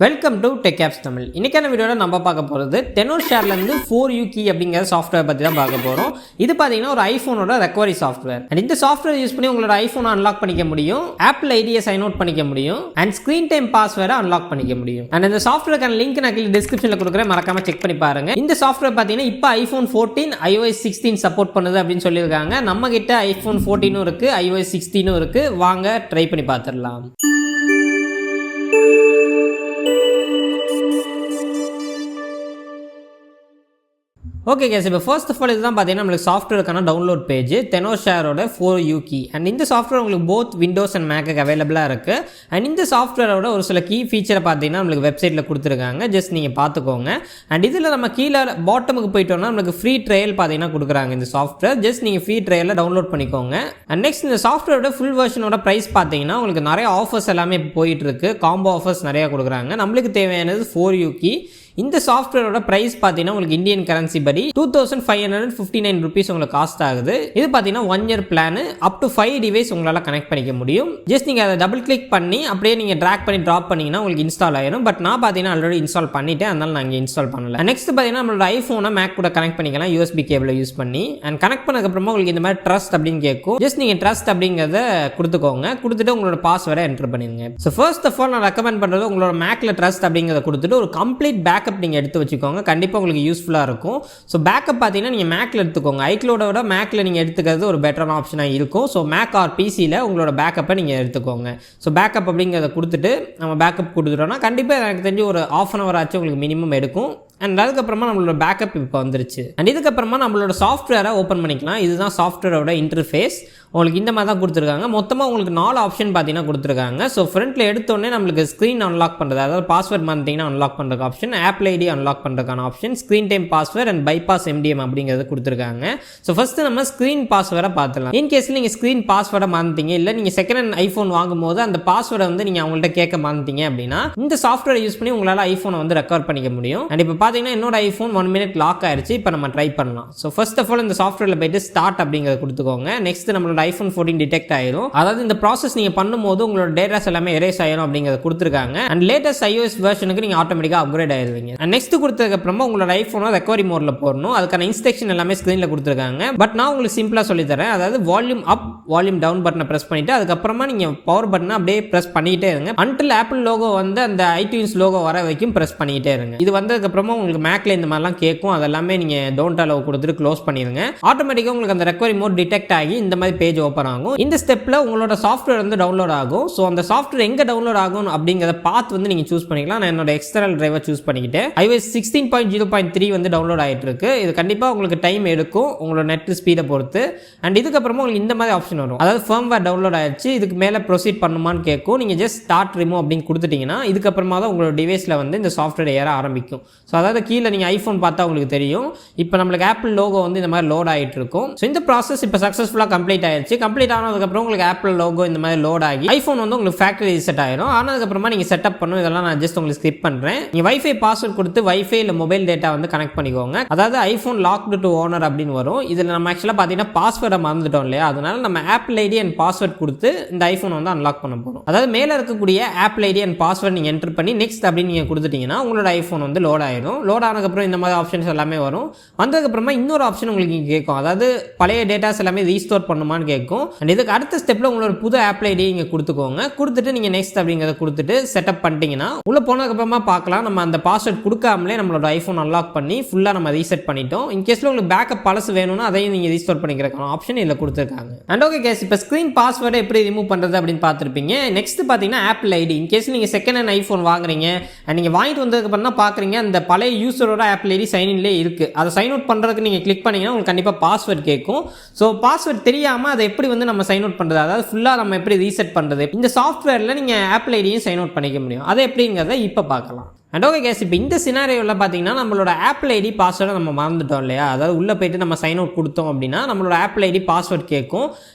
Welcome to TechApps Tamil. இன்னைக்கான வீடியோவில் நம்ம பார்க்க போகிறது Tenorshare 4U key அப்படிங்கிற சாஃப்ட்வேர் பற்றி தான் பார்க்க போகிறோம். இது பார்த்தீங்கன்னா ஒரு ஐஃபோனோட ரெக்கவரி சாஃப்ட்வேர். அண்ட் இந்த சாஃப்ட்வேர் யூஸ் பண்ணி உங்களோட ஐஃபோனை அன்லாக் பண்ணிக்க முடியும், ஆப்பிள் ஐடியை சைன் அவுட் பண்ணிக்க முடியும், அண்ட் ஸ்க்ரீன் டைம் பாஸ்வேர்டை அன்லாக் பண்ணிக்க முடியும். அண்ட் இந்த சாஃப்ட்வேர்க்கான லிங்க் நான் டிஸ்கிரிப்ஷனில் கொடுக்குறேன், மறக்காம செக் பண்ணி பாருங்க. இந்த சாஃப்ட்வேர் பார்த்தீங்கன்னா இப்போ iPhone14 iOS 16 சப்போர்ட் பண்ணுது அப்படின்னு சொல்லியிருக்காங்க. நம்ம கிட்ட iPhone14 இருக்கு, iOS 16 இருக்கு. வாங்க ட்ரை பண்ணி பார்த்துடலாம். ஓகே கேஸ், இப்போ ஃபர்ஸ்ட் ஆஃப் ஆல் இதுதான் பார்த்தீங்கன்னா நம்மளுக்கு சாஃப்ட்வேருக்கான download page Tenorshare 4U key. And இந்த சாஃப்ட்வேர் உங்களுக்கு போத் விண்டோஸ் அண்ட் மேக்கு அவைலபிளாக இருக்குது. அண்ட் இந்த சாஃப்ட்வேரோட ஒரு சில கீ ஃபீச்சரை பார்த்தீங்கன்னா நம்மளுக்கு வெப்சைட்டில் கொடுத்துருக்காங்க, ஜஸ்ட் நீங்கள் பார்த்துக்கோங்க. அண்ட் இதில் நம்ம கீழே பாட்டமுக்கு போயிட்டோம்னா நம்மளுக்கு ஃப்ரீ ட்ரையல் பார்த்தீங்கன்னா கொடுக்குறாங்க இந்த சாஃப்ட்வேர். ஜஸ்ட் நீங்கள் ஃப்ரீ ட்ரையலில் டவுன்லோட் பண்ணிக்கோங்க. அண்ட் நெக்ஸ்ட் இந்த சாஃப்ட்வேரோட ஃபுல் வெர்ஷனோட ப்ரைஸ் பார்த்தீங்கன்னா உங்களுக்கு நிறைய ஆஃபர்ஸ் எல்லாமே போயிட்டு இருக்கு, காம்போ ஆஃபர்ஸ் நிறையா கொடுக்குறாங்க. நம்மளுக்கு தேவையானது 4U key. இந்த சாஃப்ட்வேரோட ப்ரைஸ் பார்த்தீங்கன்னா உங்களுக்கு இந்தியன் கரன்சி படி 2559 rupees உங்களுக்கு காஸ்ட் ஆகுது. இது பார்த்தீங்கன்னா 1 year plan, up to 5 device உங்களால் கனெக்ட் பண்ணிக்க முடியும். ஜஸ்ட் நீங்கள் அதை டபுள் கிளிக் பண்ணி அப்படியே நீங்கள் ட்ராக் பண்ணி ட்ராப் பண்ணிங்கன்னா உங்களுக்கு இன்ஸ்டால் ஆயிடும். பட் நான் பார்த்தீங்கன்னா ஆல்ரெடி இன்ஸ்டால் பண்ணிட்டேன், அதனால நான் இங்கே இன்ஸ்டால் பண்ணல. நெக்ஸ்ட் பார்த்தீங்கன்னா நம்மளோட ஐஃபோனை மேக் கூட கனெக்ட் பண்ணிக்கலாம் USB கேபிளை யூஸ் பண்ணி. அண்ட் கனெக்ட் பண்ணதுக்கப்புறமா உங்களுக்கு இந்த மாதிரி ட்ரஸ்ட் அப்படின்னு கேட்கும். ஜஸ்ட் நீங்கள் ட்ரஸ்ட் அப்படிங்கிறத கொடுத்துக்கோங்க, கொடுத்துட்டு உங்களோட பாஸ்வேர்டை என்டர் பண்ணிடுங்க. ஸோ ஃபர்ஸ்ட் ஆஃப் ஆல் நான் ரெக்கமெண்ட் பண்ணுறது உங்களோட மேக்கில் ட்ரஸ்ட் அப்படிங்கிறத கொடுத்துட்டு ஒரு கம்ப்ளீட் பேக்கப் நீங்கள் எடுத்து வச்சுக்கோங்க. கண்டிப்பாக உங்களுக்கு யூஸ்ஃபுல்லாக இருக்கும். ஸோ பேக்கப் பார்த்தீங்கன்னா நீங்கள் மேக்கில் எடுத்துக்கோங்க. ஐக்ளோட மேக்கில் நீங்கள் எடுத்துக்கிறது ஒரு பெட்டரான ஆப்ஷனாக இருக்கும். ஸோ மேக் ஆர் பிசியில் உங்களோட பேக்கப்பை நீங்கள் எடுத்துக்கோங்க. ஸோ பேக்கப் அப்படிங்கிறத கொடுத்துட்டு நம்ம பேக்கப் கொடுத்துட்டோம்னா கண்டிப்பாக எனக்கு தெரிஞ்சு ஒரு ½ hour ஆச்சு உங்களுக்கு மினிமம் எடுக்கும். அண்ட் அதுக்கப்புறமா நம்மளோட பேக்கப் இப்போ வந்துருச்சு. அண்ட் இதுக்கப்புறமா நம்மளோட சாஃப்ட்வேரை ஓப்பன் பண்ணிக்கலாம். இதுதான் சாஃப்ட்வேரோட இன்டர்ஃபேஸ். உங்களுக்கு இந்த மாதிரி தான் கொடுத்துருக்காங்க. மொத்தமாக உங்களுக்கு 4 ஆப்ஷன் பார்த்தீங்கன்னா கொடுத்துருக்காங்க. ஸோ ஃப்ரண்ட்டில் எடுத்தோடனே நம்மளுக்கு ஸ்க்ரீன் அன்லாக் பண்ணுறது, அதாவது பாஸ்வேர்ட் மறந்துட்டிங்கன்னா அன்லாக் பண்ணுறதுக்கு ஆப்ஷன், ஆப்பிள் ஐடி அன்லாக் பண்ணுறதுக்கான option, screen time password and bypass MDM அப்படிங்கிறது கொடுத்துருக்காங்க. ஸோ ஃபஸ்ட்டு நம்ம ஸ்க்ரீன் பாஸ்வேர்டை பார்த்துலாம். இன் கேஸில் நீங்கள் ஸ்க்ரீன் பாஸ்வேர்டை மறந்துட்டீங்க, இல்லை நீங்கள் செகண்ட் ஹேண்ட் ஐஃபோன் வாங்கும்போது அந்த பாஸ்வேர்டை வந்து நீங்கள் அவங்கள்ட்ட கேட்க மறந்துட்டீங்க அப்படின்னா இந்த சாஃப்ட்வேர் யூஸ் பண்ணி உங்களால் ஐஃபோனை வந்து ரெக்கவர் பண்ணிக்க முடியும். அண்ட் இப்போ பார்த்தீங்கன்னா என்னோட ஐஃபோன் 1 minute லாக் ஆயிடுச்சு. இப்போ நம்ம ட்ரை பண்ணலாம். ஸோ ஃபர்ஸ்ட் ஆஃப் ஆல் இந்த சாஃப்ட்வேரில் போயிட்டு ஸ்டார்ட் அப்படிங்கிறத கொடுத்துக்கோங்க. நெக்ஸ்ட் நம்மளோட iPhone14 டிடெக்ட் ஆயிரும். அதாவது இந்த ப்ராசஸ் நீங்கள் பண்ணும்போது உங்களோட டேட்டாஸ் எல்லாமே எரேஸ் ஆயிரும் அப்படிங்கிறத கொடுத்துருக்காங்க. அண்ட் லேட்டஸ்ட் iOS வெர்ஷனுக்கு நீங்கள் ஆட்டோமேட்டிக்காக அப்கிரேட் ஆயிருவீங்க. அண்ட் நெக்ஸ்ட் கொடுத்ததுக்கு அப்புறமா உங்களோட ஐஃபோனை ரெக்கவரி மோட்ல போடணும். அதுக்கான இன்ஸ்ட்ரக்ஷன் எல்லாமே ஸ்க்ரீனில் கொடுத்துருக்காங்க. பட் நான் உங்களுக்கு சிம்பிளாக சொல்லி தரேன். அதாவது வால்யூம் அப் வால்யூம் டவுன் பட்டனை ப்ரெஸ் பண்ணிட்டு அதுக்கப்புறமா நீங்கள் பவர் பட்டனை அப்படியே ப்ரெஸ் பண்ணிட்டே இருங்க. அன்டில் ஆப்பிள் லோகோ வந்து அந்த iTunes லோகோ வர வரைக்கும் ப்ரெஸ் பண்ணிட்டே இருங்க. இது வந்ததுக்கு அப்புறமா உங்களுக்கு மேக்ல இந்த மாதிரிலாம் கேட்கும். அதெல்லாமே நீங்கள் டோன்ட் அலோவ் கொடுத்துட்டு க்ளோஸ் பண்ணிடுங்க. ஆட்டோமேட்டிக்காக உங்களுக்கு அந்த ரெக்கவரி மோட் டிடெக்ட் ஆகி இந்த மாதிரி பேஜ் ஓப்பன் ஆகும். இந்த ஸ்டெப்பில் உங்களோட சாஃப்ட்வேர் வந்து டவுன்லோட் ஆகும். ஸோ அந்த சாஃப்ட்வேர் எங்கே டவுன்லோட் ஆகும் அப்படிங்கிறத பார்த்து வந்து நீங்கள் சூஸ் பண்ணிக்கலாம். நான் என்னோட எக்ஸ்டர்னல் டிரைவர் சூஸ் பண்ணிக்கிட்டேன். iOS 16.0.3 வந்து டவுன்லோட் ஆகிட்டு இருக்கு. இது கண்டிப்பாக உங்களுக்கு டைம் எடுக்கும் உங்களோட நெட் ஸ்பீடை பொறுத்து. அண்ட் இதுக்கப்புறமா உங்களுக்கு இந்த மாதிரி ஆப்ஷன் வரும். அதாவது ஃபர்ம்வேர் டவுன்லோட் ஆயிடுச்சு, இதுக்கு மேலே ப்ரொசீட் பண்ணுமான்னு கேட்கும். நீங்கள் ஜஸ்ட் ஸ்டார்ட் ரிமூவ் அப்படின்னு கொடுத்துட்டீங்கன்னா இதுக்கப்புறமா தான் உங்களோட டிவைஸில் வந்து இந்த சாஃப்ட்வேர் ஏற ஆரம்பிக்கும். ஸோ அதாவது கீழே நீங்கள் ஐஃபோன் பார்த்தா உங்களுக்கு தெரியும். இப்போ நம்மளுக்கு ஆப்பிள் லோகோ வந்து இந்த மாதிரி லோட் ஆகிட்டு இருக்கும். ஸோ இந்த ப்ராசஸ் இப்போ சக்ஸஸ்ஃபுல்லாக கம்ப்ளீட் ஆயிடுச்சு. கம்ப்ளீட் ஆனதுக்கப்புறம் உங்களுக்கு ஆப்பிள் லோகோ இந்த மாதிரி லோட் ஆகி ஐஃபோன் வந்து உங்களுக்கு ஃபேக்டரி ரீசெட் ஆயிடும். ஆனதுக்கப்புறமா நீங்கள் செட்டப் பண்ணணும். இதெல்லாம் நான் ஜஸ்ட் உங்களுக்கு ஸ்கிப் பண்ணுறேன். நீங்கள் வைஃபை பாஸ்வேர்ட் கொடுத்து வைஃபை இல்லை மொபைல் டேட்டா வந்து கனெக்ட் பண்ணிக்கோங்க. அதாவது ஐஃபோன் லாக்டு டு ஓனர் அப்படின்னு வரும். இதில் நம்ம ஆக்சுவலாக பார்த்தீங்கன்னா பாஸ்வேர்டை மறந்துட்டோம் இல்லையா, அதனால நம்ம ஆப்பிள் ஐடி அண்ட் பாஸ்வேர்ட் கொடுத்து இந்த ஐஃபோன் வந்து அன்லாக் பண்ண போகிறோம். அதாவது மேலே இருக்கக்கூடிய ஆப்பிள் ஐடி அண்ட் பாஸ்வேர்ட் நீங்கள் என்டர் பண்ணி நெக்ஸ்ட் அப்படின்னு நீங்கள் கொடுத்துட்டீங்கன்னா உங்களோட ஐஃபோன் வந்து லோட் ஆயிடும். லோட் ஆனதுக்கப்புறம் இந்த மாதிரி ஆப்ஷன்ஸ் எல்லாமே வரும். வந்ததுக்கப்புறமா இன்னொரு ஆப்ஷன் உங்களுக்கு இங்கே கேட்கும். அதாவது பழைய டேட்டாஸ் எல்லாமே ரீஸ்டோர் பண்ணுமான்னு கேட்கும். அண்ட் இதுக்கு அடுத்த ஸ்டெப்பில் உங்களோட புது ஆப்பிள் ஐடி இங்கே கொடுத்துக்கோங்க. கொடுத்துட்டு நீங்கள் நெக்ஸ்ட் அப்படிங்கிறத கொடுத்துட்டு செட்டப் பண்ணிட்டீங்கன்னா உள்ளே போனதுக்கப்புறமா பார்க்கலாம் நம்ம அந்த பாஸ்வேர்ட் கொடுக்காமலே நம்மளோட ஐஃபோன் அன்லாக் பண்ணி ஃபுல்லாக நம்ம ரீசெட் பண்ணிட்டோம். இன்கேஸில் உங்களுக்கு பேக்கப் பழசு வேணும்னா அதையும் நீங்கள் ரீஸ்டோர் பண்ணிக்கிறக்கான ஆப்ஷன் இதில் கொடுத்துருக்காங்க. அண்ட் ஓகே கேஸ், இப்போ ஸ்க்ரீன் பாஸ்வேர்டை எப்படி ரிமூவ் பண்ணுறது அப்படின்னு பார்த்துருப்பீங்க. நெக்ஸ்ட் பார்த்தீங்கன்னா ஆப்பிள் ஐடி. இன்கேஸ் நீங்கள் செகண்ட் ஹேண்ட் ஐஃபோன் வாங்குறீங்க அண்ட் நீங்கள் வாங்கிட்டு வந்ததுக்கப்புறம் தான் பார்க்குறீங்க அந்த பழைய யூசரோட ஆப்பிள் ஐடி சைன்இன்லேயே இருக்குது. அதை சைன் அவுட் பண்ணுறதுக்கு நீங்கள் கிளிக் பண்ணிங்கன்னா உங்களுக்கு கண்டிப்பாக பாஸ்வேர்ட் கேட்கும். ஸோ பாஸ்வேர்ட் தெரியாமல் அதை எப்படி வந்து நம்ம சைன் அவுட் பண்ணுறது, அதாவது ஃபுல்லாக நம்ம எப்படி ரீசெட் பண்ணுறது, இந்த சாஃப்ட்வேரில் நீங்கள் ஆப்பிள் ஐடியும் சைன் அவுட் பண்ணிக்க முடியும். அதை எப்படிங்கிறத இப்போ பார்க்கலாம். அண்ட் ஓகே கேஸ், இப்போ இந்த சினாரியோவில் பார்த்தீங்கன்னா நம்மளோட ஆப்பிள் ஐடி பாஸ்வேர்டை நம்ம மறந்துட்டோம் இல்லையா, அதாவது உள்ளே போய்ட்டு நம்ம சைன் அவுட் கொடுத்தோம் அப்படின்னா நம்மளோட ஆப்பிள் ஐடி பாஸ்வேர்ட் கேட்கும்.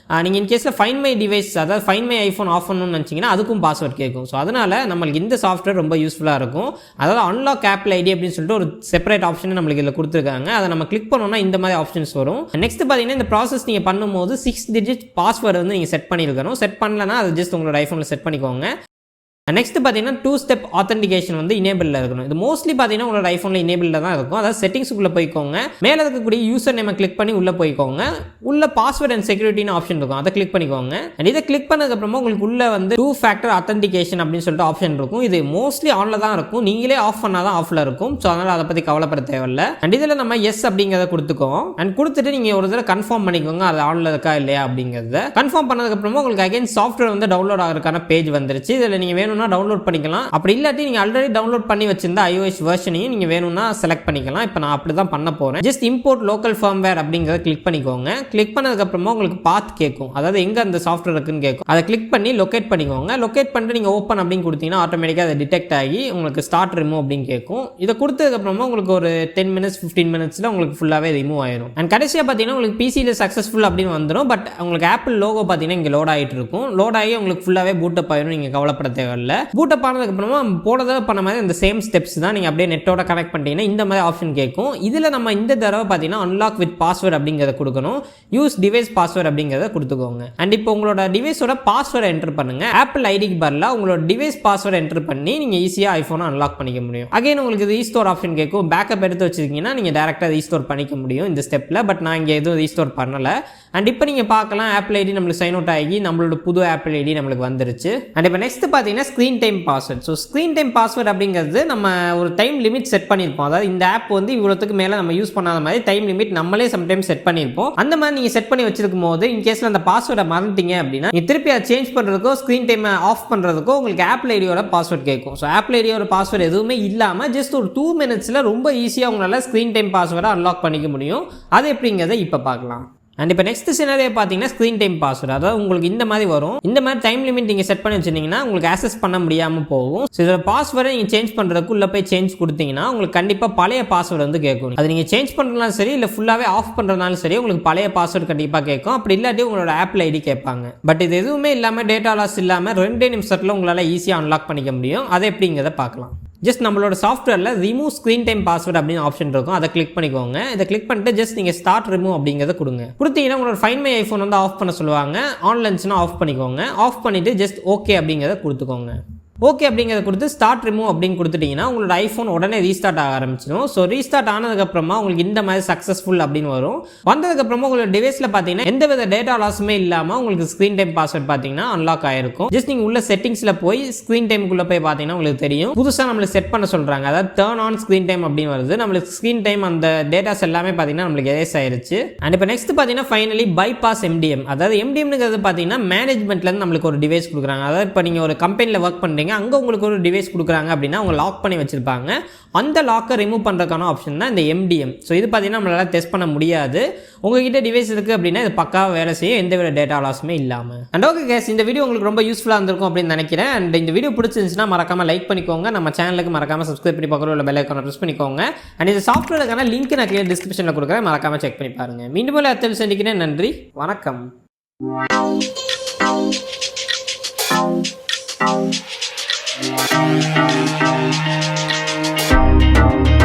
நீங்கள் இன்கேஸில் ஃபைன் மை டிவைஸ், அதாவது ஃபைன் மை ஐஃபோன் ஆஃப் பண்ணணும்னு நினச்சிங்கன்னா அதுக்கும் பாஸ்வேர்ட் கேட்கும். ஸோ அதனால் நம்மளுக்கு இந்த சாஃப்ட்வேர் ரொம்ப யூஸ்ஃபுல்லாக இருக்கும். அதாவது அன்லாக் ஆப்பிள் ஐடி அப்படின்னு சொல்லிட்டு ஒரு செப்பரேட் ஆப்ஷன் நம்மளுக்கு இதில் கொடுத்துருக்காங்க. அதை நம்ம கிளிக் பண்ணோம்னா இந்த மாதிரி ஆப்ஷன்ஸ் வரும். நெக்ஸ்ட் பார்த்தீங்கன்னா இந்த ப்ராசஸ் நீங்கள் பண்ணும்போது 6 digit பாஸ்வேர்டு வந்து நீங்கள் செட் பண்ணியிருக்கணும். செட் பண்ணலன்னா அது ஜஸ்ட் உங்களோட ஐஃபோனில் செட் பண்ணிக்கோங்க. நெக்ஸ்ட் பார்த்தீங்கன்னா 2 ஸ்டெப் ஆத்தென்டிகேஷன் வந்து இனேபிளில் இருக்கணும். இது மோஸ்ட்லி பார்த்தீங்கன்னா உங்களோட ஐஃபோனில் இனேபிளில் தான் இருக்கும். அதாவது செட்டிங்ஸுக்குள்ளே போய்க்கோங்க, மேலே இருக்கக்கூடிய யூசர் நேமை கிளிக் பண்ணி உள்ளே போய்க்கோங்க, உள்ள பாஸ்வேர்ட் அண்ட் செக்யூரிட்டின்னு ஆப்ஷன் இருக்கும், அதை கிளிக் பண்ணிக்கோங்க. அண்ட் இதை கிளிக் பண்ணதுக்கப்புறமா உங்களுக்கு உள்ள வந்து 2 ஃபேக்டர் ஆத்தென்டிகேஷன் அப்படின்னு சொல்லிட்டு ஆப்ஷன் இருக்கும். இது மோஸ்ட்லி ஆனில் தான் இருக்கும், நீங்களே ஆஃப் பண்ணால் தான் ஆஃபில் இருக்கும். ஸோ அதனால் அதை பற்றி கவலைப்பட தேவையில்லை. அண்ட் இதில் நம்ம எஸ் அப்படிங்கிறத கொடுத்துக்கோம். அண்ட் கொடுத்துட்டு நீங்கள் ஒரு தடவை கன்ஃபார்ம் பண்ணிக்கோங்க அது ஆனில் இருக்கா இல்லையா அப்படிங்கிறத. கன்ஃபார்ம் பண்ணதுக்கப்புறமா உங்களுக்கு அகைன் சாஃப்ட்வேர் வந்து டவுன்லோட் ஆகிறதுக்கான பேஜ் வந்துருச்சு. இதில் நீங்கள் வேணும்னா டவுன்லோட் பண்ணிக்கலாம், அப்படி இல்லாட்டி நீங்கள் ஆல்ரெடி டவுன்லோட் பண்ணி வச்சிருந்த iOS வெர்ஷனையும் நீங்கள் வேணும்னா செலக்ட் பண்ணிக்கலாம். இப்போ நான் அப்படி தான் பண்ண போகிறேன். ஜஸ்ட் இம்போர்ட் லோக்கல் ஃபர்ம்வேர் அப்படிங்கிறத கிளிக் பண்ணிக்கோங்க. கிளிக் பண்ணதுக்கப்புறமா உங்களுக்கு பாத் கேட்கும், அதாவது எங்கே அந்த சாஃப்ட்வேர் இருக்குன்னு கேட்கும். அதை கிளிக் பண்ணி லொக்கேட் பண்ணிக்கோங்க. லொக்கேட் பண்ணிட்டு நீங்கள் ஓப்பன் அப்படின்னு கொடுத்தீங்கன்னா ஆட்டோமேட்டிக்காக அதை டிடெக்ட் ஆகி உங்களுக்கு ஸ்டார்ட் ரிமூவ் அப்படின்னு கேட்கும். இதை கொடுத்ததுக்கப்புறமா உங்களுக்கு ஒரு 10 minutes 15 minutes உங்களுக்கு ஃபுல்லாகவே ரிமூவ் ஆயிடும். அண்ட் கடைசியாக பார்த்தீங்கன்னா உங்களுக்கு பிசியில் சக்ஸஸ்ஃபுல் அப்படின்னு வந்துடும். பட் உங்களுக்கு ஆப்பிள் லோகோ பார்த்தீங்கன்னா இங்கே லோட் ஆகிட்டு இருக்கும். லோட் ஆகி உங்களுக்கு ஃபுல்லாகவே பூட்டப் ஆயிடும், நீங்கள் கவலைப்பட தேவையில்லை. பூட்டப் ஆனதுக்கப்புறமா போனதை பண்ண மாதிரி இந்த சேம் ஸ்டெப்ஸ் தான் நீங்கள் அப்படியே நெட்டோட கனெக்ட் பண்ணிட்டீங்கன்னா இந்த மாதிரி ஆப்ஷன் கேட்கும். இதில் நம்ம இந்த தடவை பார்த்தீங்கன்னா அன்லாக் வித் பாஸ்வேர்ட் அப்படிங்கிறத கொடுக்கணும். யூஸ் டிவைஸ் பாஸ்வேர்ட் அப்படிங்கிறத கொடுத்துக்கோங்க. அண்ட் இப்போ உங்களோட டிவைஸோட பாஸ்வேர்டை என்டர் பண்ணுங்க. ஆப்பிள் ஐடிக்கு பதிலாக உங்களோட டிவைஸ் பாஸ்வேர்டை என்டர் பண்ணி நீங்கள் ஈஸியாக ஐஃபோனை அன்லாக் பண்ணிக்க முடியும். அகைன் உங்களுக்கு இது ரீஸ்டோர் ஆப்ஷன் கேட்கும். பேக்கப் எடுத்து வச்சிருக்கீங்கன்னா நீங்கள் டேரெக்டாக ரீஸ்டோர் பண்ணிக்க முடியும் இந்த ஸ்டெப்பில். பட் நான் இங்கே எதுவும் ரீஸ்டோர் பண்ணலை. அண்ட் இப்போ நீங்கள் பார்க்கலாம் ஆப்பிள் ஐடி நம்மளுக்கு சைன் அவுட் ஆகி நம்மளோட புது ஆப்பிள் ஐடி நம்மளுக்கு வந்துருச்சு. அண்ட் இப்போ நெக்ஸ்ட் பார்த்தீங்கன்னா screen time password. So screen time password அப்படிங்கிறது நம்ம ஒரு டைம் லிமிட் செட் பண்ணியிருப்போம். அதாவது இந்த ஆப் வந்து இவ்வளோத்துக்கு மேலே நம்ம யூஸ் பண்ணாத மாதிரி டைம் லிமிட் நம்மளே சம்டைம்ஸ் செட் பண்ணியிருப்போம். அந்த மாதிரி நீங்கள் செட் பண்ணி வச்சிருக்கும் போது இன்கேஸில் அந்த பாஸ்வேர்டை மறந்துட்டீங்க அப்படின்னா நீங்கள் திருப்பி அதை சேஞ்ச் பண்ணுறதுக்கோ ஸ்க்ரீன் டைமை ஆஃப் பண்ணுறதுக்கோ உங்களுக்கு ஆப்பிள் ஐடியோட பாஸ்வேர்ட் கேட்கும். ஸோ ஆப்பிள் ஐடியோட பாஸ்வேர்ட் எதுவுமே இல்லாமல் ஜஸ்ட் ஒரு 2 minutes ரொம்ப ஈஸியாக உங்களால் ஸ்க்ரீன் டைம் பாஸ்வேர்டை அன்லாக் பண்ணிக்க முடியும். அது எப்படிங்கிறத இப்போ பார்க்கலாம். அண்ட் இப்போ நெக்ஸ்ட் சினாரியோ பார்த்தீங்கன்னா ஸ்க்ரீன் டைம் பாஸ்வேர்டு. அதாவது உங்களுக்கு இந்த மாதிரி வரும். இந்த மாதிரி டைம் லிமிட் நீங்கள் செட் பண்ணி வச்சிருந்தீங்கன்னா உங்களுக்கு ஆக்சஸ் பண்ண முடியாமல் போகும். ஸோ இதோட பாஸ்வேர்டை நீங்கள் சேஞ்ச் பண்ணுறதுக்கு உள்ள போய் சேஞ்ச் கொடுத்தீங்கன்னா உங்களுக்கு கண்டிப்பாக பழைய பாஸ்வேர்டு வந்து கேட்கும். அது நீங்கள் சேஞ்ச் பண்ணுறதுனாலும் சரி இல்லை ஃபுல்லாகவே ஆஃப் பண்ணுறதுனாலும் சரி உங்களுக்கு பழைய பாஸ்வேர்டு கண்டிப்பாக கேட்கும். அப்படி இல்லாட்டி உங்களோட ஆப்பிள் ஐடி கேட்பாங்க. பட் இது எதுவுமே இல்லாமல் டேட்டா லாஸ் இல்லாமல் 2 நிமிஷத்தில் உங்களால் ஈஸியாக அன்லாக் பண்ணிக்க முடியும். அதை எப்படிங்கிறத பார்க்கலாம். ஜஸ்ட் நம்மளோட சாஃப்ட்வேரில் ரிமூவ் ஸ்க்ரீன் டைம் பாஸ்வேர்ட் அப்படின்னு ஆப்ஷன் இருக்கும், அதை கிளிக் பண்ணிக்கோங்க. இதை கிளிக் பண்ணிட்டு ஜஸ்ட் நீங்கள் ஸ்டார்ட் ரிமூவ் அப்படிங்கிறத கொடுத்தீங்கன்னா உங்களோட ஃபைண்ட் மை ஐஃபோன் வந்து ஆஃப் பண்ண சொல்லுவாங்க. ஆன்லைன்ஸ்னா ஆஃப் பண்ணிக்கோங்க. ஆஃப் பண்ணிவிட்டு ஜஸ்ட் ஓகே அப்படிங்கிறத கொடுத்துக்கோங்க. ஓகே அப்படிங்கிறத கொடுத்து ஸ்டார்ட் ரிமூவ் அப்படின்னு கொடுத்துட்டிங்கன்னா உங்களோட ஐஃபோன் உடனே ரீஸ்டார்ட் ஆக ஆரம்பிச்சிடும். ஸோ ரீஸ்டார்ட் ஆனதுக்கப்புறமா உங்களுக்கு இந்த மாதிரி சக்ஸஸ்ஃபுல் அப்படின்னு வரும். வந்ததுக்கப்புறமா உங்களோட டிவைஸில் பார்த்தீங்கன்னா எந்த வித டேட்டா லாஸுமே இல்லாமல் உங்களுக்கு ஸ்க்ரீன் டைம் பாஸ்வேர்ட் பார்த்தீங்கன்னா அன்லாக் ஆயிருக்கும். ஜஸ்ட் நீங்கள் உள்ள செட்டிங்ஸில் போய் ஸ்க்ரீன் டைமுக்குள்ளே போய் பார்த்தீங்கன்னா உங்களுக்கு தெரியும் புதுசாக நம்மளுக்கு செட் பண்ண சொல்கிறாங்க. அதாவது டர்ன் ஆன் ஸ்க்ரீன் டைம் அப்படின்னு வருது. நம்மளுக்கு ஸ்க்ரீன் டைம் அந்த டேட்டாஸ் எல்லாமே பார்த்தீங்கன்னா நம்மளுக்கு எரேஸ் ஆயிருச்சு. அண்ட் இப்போ நெக்ஸ்ட் பார்த்தீங்கன்னா ஃபைனலி பைபாஸ் MDM. அதாவது MDMங்கிறது பார்த்தீங்கன்னா மேனேஜ்மெண்ட்லேருந்து நம்மளுக்கு ஒரு டிவைஸ் கொடுக்குறாங்க. அதாவது இப்போ நீங்கள் ஒரு கம்பெனியில் ஒர்க் பண்ணுறீங்க, அங்கே உங்களுக்கு ஒரு டிவைஸ் கொடுக்குறாங்க அப்படின்னா அவங்க லாக் பண்ணி வச்சிருப்பாங்க. அந்த லாக்கை ரிமூவ் பண்ணுறதுக்கான ஆப்ஷன் தான் இந்த MDM. ஸோ இது பார்த்தீங்கன்னா நம்மளால் டெஸ்ட் பண்ண முடியாது. உங்ககிட்ட டிவைஸ் இருக்குது அப்படின்னா இது பக்காவாக வேலை செய்யும், எந்த வித டேட்டா லாஸுமே இல்லாமல். அண்ட் ஓகே கேஸ், இந்த வீடியோ உங்களுக்கு ரொம்ப யூஸ்ஃபுல்லாக இருந்திருக்கும் அப்படின்னு நினைக்கிறேன். அண்ட் இந்த வீடியோ பிடிச்சிருந்துச்சுன்னா மறக்காமல் லைக் பண்ணிக்கோங்க. நம்ம சேனலுக்கு மறக்காமல் சப்ஸ்கிரைப் பண்ணி பக்கத்தில் உள்ள பெல் ஐகானை ப்ரெஸ் பண்ணிக்கோங்க. அண்ட் இந்த சாஃப்ட்வேருக்கான லிங்க் நான் கீழே டிஸ்கிரிப்ஷனில் கொடுக்குறேன், மறக்காமல் செக் பண்ணி பாருங்கள். மீண்டும் அடுத்த சந்திக்கிறேன். நன்றி, வணக்கம். Thank you.